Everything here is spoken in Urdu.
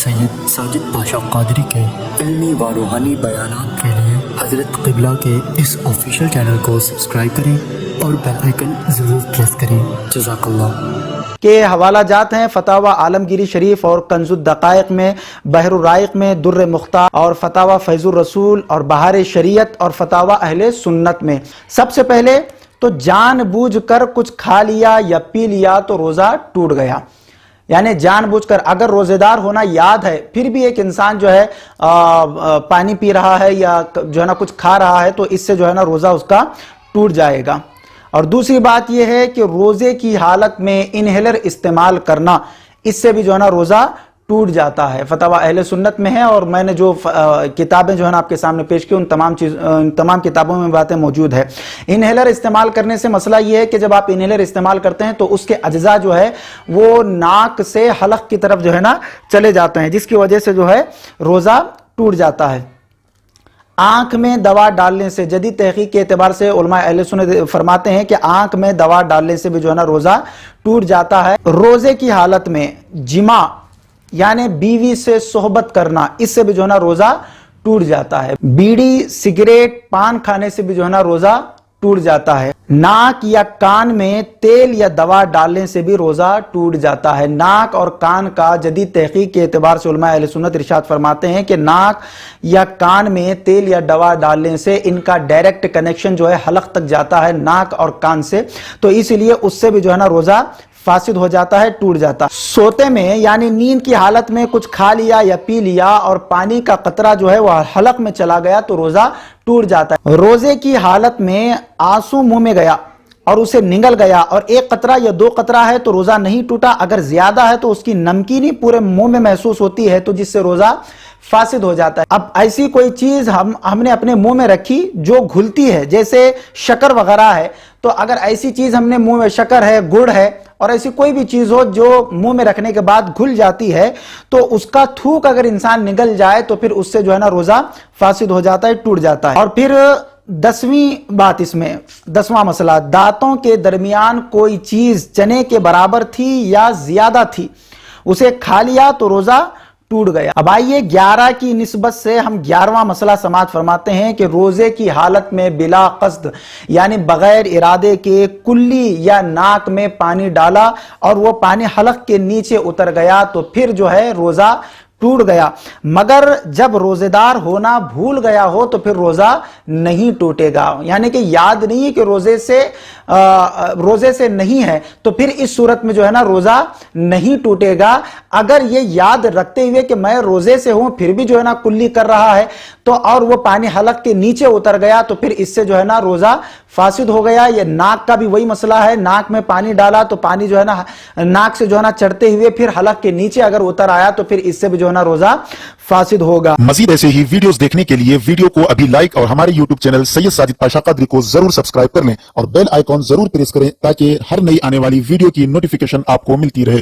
سید ساجد پاشا قادری کے علمی و روحانی بیانات کے لیے حضرت قبلہ کے اس آفیشیل چینل کو سبسکرائب کریں اور بیل آئیکن ضرور پریس کریں۔ جزاک اللہ۔ کے حوالہ جات ہیں فتاوی عالمگیری شریف اور کنز الدقائق میں، بحر الرائق میں، در مختار اور فتاوی فیض الرسول اور بہار شریعت اور فتاوی اہل سنت میں۔ سب سے پہلے تو جان بوجھ کر کچھ کھا لیا یا پی لیا تو روزہ ٹوٹ گیا، یعنی جان بوجھ کر اگر روزے دار ہونا یاد ہے پھر بھی ایک انسان جو ہے پانی پی رہا ہے یا جو ہے نا کچھ کھا رہا ہے تو اس سے جو ہے نا روزہ اس کا ٹوٹ جائے گا۔ اور دوسری بات یہ ہے کہ روزے کی حالت میں انہیلر استعمال کرنا، اس سے بھی جو ہے نا روزہ ٹوٹ جاتا ہے، فتاوی اہل سنت میں ہے، اور میں نے جو کتابیں جو ہے نا آپ کے سامنے پیش کی ان تمام کتابوں میں باتیں موجود ہے۔ انہیلر استعمال کرنے سے مسئلہ یہ ہے کہ جب آپ انہیلر استعمال کرتے ہیں تو اس کے اجزاء جو ہے وہ ناک سے حلق کی طرف جو ہے نا چلے جاتے ہیں، جس کی وجہ سے جو ہے روزہ ٹوٹ جاتا ہے۔ آنکھ میں دوا ڈالنے سے، جدید تحقیق کے اعتبار سے علماء اہل سنت فرماتے ہیں کہ آنکھ میں دوا ڈالنے سے بھی جو ہے نا روزہ ٹوٹ جاتا ہے۔ روزے کی حالت میں جماع یعنی بیوی سے صحبت کرنا، اس سے بھی جو ہے نا روزہ ٹوٹ جاتا ہے۔ بیڑی، سگریٹ، پان کھانے سے بھی جو ہے نا روزہ ٹوٹ جاتا ہے۔ ناک یا کان میں تیل یا دوا ڈالنے سے بھی روزہ ٹوٹ جاتا ہے۔ ناک اور کان کا جدید تحقیق کے اعتبار سے علماء اہل سنت ارشاد فرماتے ہیں کہ ناک یا کان میں تیل یا دوا ڈالنے سے ان کا ڈائریکٹ کنیکشن جو ہے حلق تک جاتا ہے، ناک اور کان سے، تو اس لیے اس سے بھی جو ہے نا روزہ فاسد ہو جاتا ہے، ٹوٹ جاتا ہے۔ سوتے میں یعنی نیند کی حالت میں کچھ کھا لیا یا پی لیا اور پانی کا قطرہ جو ہے وہ حلق میں چلا گیا تو روزہ ٹوٹ جاتا ہے۔ روزے کی حالت میں آنسو منہ میں گیا اور اسے نگل گیا اور ایک قطرہ یا دو قطرہ ہے تو روزہ نہیں ٹوٹا، اگر زیادہ ہے تو اس کی نمکینی پورے منہ میں محسوس ہوتی ہے تو جس سے روزہ فاسد ہو جاتا ہے۔ اب ایسی کوئی چیز ہم نے اپنے منہ میں رکھی جو گھلتی ہے، جیسے شکر وغیرہ ہے، تو اگر ایسی چیز ہم نے منہ میں، شکر ہے، گڑ ہے، اور ایسی کوئی بھی چیز ہو جو منہ میں رکھنے کے بعد گھل جاتی ہے تو اس کا تھوک اگر انسان نگل جائے تو پھر اس سے جو ہے نا روزہ فاسد ہو جاتا ہے، ٹوٹ جاتا ہے۔ اور پھر 10ویں بات، اس میں 10واں مسئلہ، دانتوں کے درمیان کوئی چیز چنے کے برابر تھی یا زیادہ تھی، اسے کھا لیا تو روزہ ٹوٹ گیا۔ اب آئیے 11 کی نسبت سے ہم 11واں مسئلہ سماعت فرماتے ہیں کہ روزے کی حالت میں بلا قصد یعنی بغیر ارادے کے کلی یا ناک میں پانی ڈالا اور وہ پانی حلق کے نیچے اتر گیا تو پھر جو ہے روزہ ٹوٹ گیا، مگر جب روزے دار ہونا بھول گیا ہو تو پھر روزہ نہیں ٹوٹے گا، یعنی کہ یاد نہیں ہے کہ روزے سے نہیں ہے تو پھر اس صورت میں جو ہے نا روزہ نہیں ٹوٹے گا۔ اگر یہ یاد رکھتے ہوئے کہ میں روزے سے ہوں پھر بھی جو ہے نا کلی کر رہا ہے تو اور وہ پانی حلق کے نیچے اتر گیا تو پھر اس سے جو ہے نا روزہ فاسد ہو گیا۔ یہ ناک کا بھی وہی مسئلہ ہے، ناک میں پانی ڈالا تو پانی جو ہے نا ناک سے جو ہے نا چڑھتے ہوئے پھر حلق کے نیچے اگر اتر آیا تو پھر اس سے بھی جو ہے نا روزہ فاسد ہوگا۔ مزید ایسے ہی ویڈیوز دیکھنے کے لیے ویڈیو کو ابھی لائک اور ہمارے یوٹیوب چینل سید ساجد پاشا قادری کو ضرور سبسکرائب کر لیں اور بیل آئیکن ضرور پریس کریں تاکہ ہر نئی آنے والی ویڈیو کی نوٹیفیکیشن آپ کو ملتی رہے۔